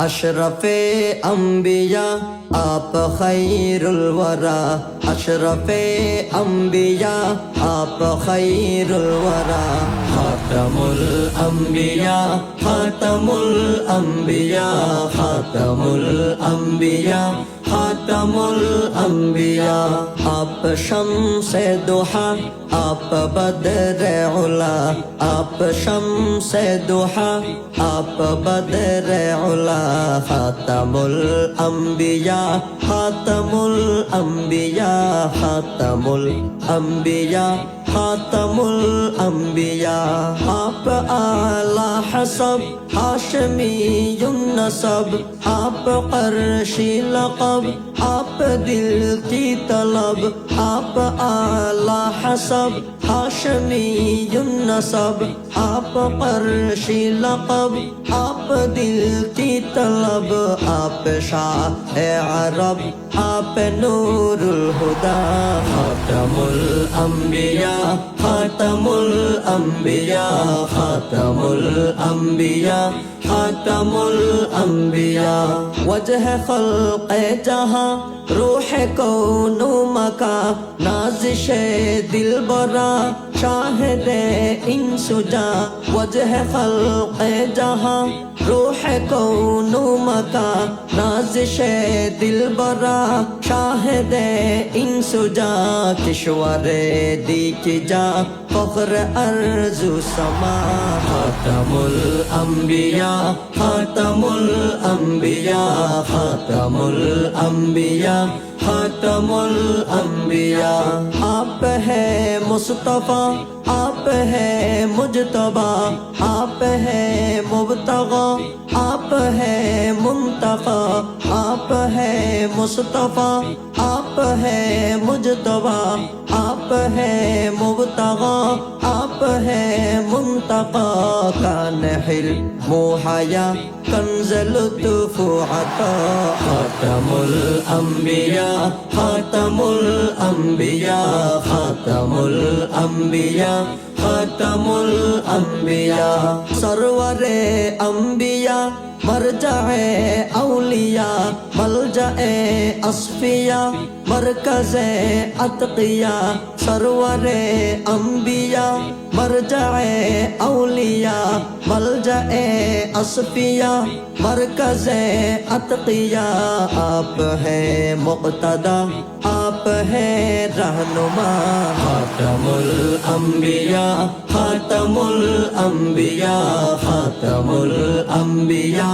اشرفِ انبیاء آپ خیر الورا، اشرفِ انبیاء آپ خیر الورا، خاتم الانبیاء خاتم الانبیاء خاتم الانبیاء خاتم الانبیاء، آپ شمس ضحیٰ آپ بدر علا، آپ شمس ضحیٰ آپ بدر علا، خاتم الانبیاء خاتم الانبیاء خاتم الانبیاء خاتم الانبیاء، آپ اعلیٰ حسب ہاشمی النسب، آپ قرشی لقب آپ دل کی طلب، آپ اعلیٰ حسب ہاشمی النسب، آپ قرشی لقب آپ دل کی طلب، آپ شاہ عرب آپ نور الہدی، خاتم الانبیاء خاتم الانبیاء خاتم الانبیاء خاتم الانبیاء، وجہ خلق جہاں روح کون و مکان، نازش دل برا شاہد انس و جاں، وجہ خلق جہاں روح کون و مکان، نازش دل برا شاہد انس و جاں، کشور دی کی جاں فخر ارض و سما، خاتم الانبیاء خاتم الانبیاء خاتم الانبیاء خاتم الانبیاء، آپ ہے مصطفیٰ آپ ہے مجتبیٰ آپ ہے مبتغی آپ ہے منتقی، آپ ہے مصطفیٰ آپ ہے مجتبیٰ آپ ہے مبتغی آپ ہے منتقی، کان حلم و حیا کنز لطف و عطا، خاتم الانبیاء خاتم الانبیاء خاتم الانبیاء خاتم الانبیاء، سرور انبیاء مرجع اولیاء ملجأ اصفیاء مرکز اتقیاء، سرور انبیاء مرجع اولیاء ملجأ اصفیاء مرکز اتقیاء، آپ ہے مقتدی آپ ہے رہنما، خاتم الانبیاء خاتم الانبیاء خاتم الانبیاء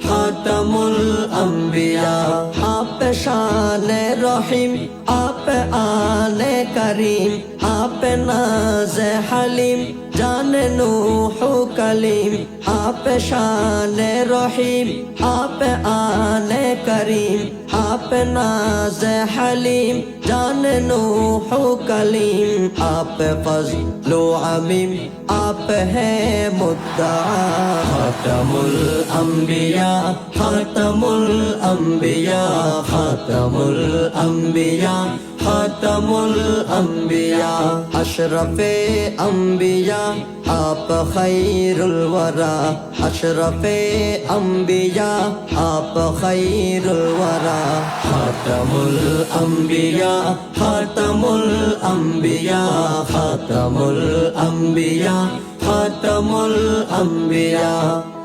خاتم الانبیاء، آپ شان رحیم آپ آن کریم آپ ناز حلیم جان نوح و کلیم، آپ شان رحیم آپ آن کریم آپ ناز حلیم جان نوح و کلیم، آپ فضل و عمیم آپ ہے مدعا، خاتم الانبیاء خاتم الانبیاء خاتم الانبیاء خاتم الانبیاء، اشرف انبیاء آپ خیر الورا، اشرف انبیاء آپ خیر الورا، خاتم الانبیاء خاتم الانبیاء خاتم الانبیاء خاتم الانبیاء۔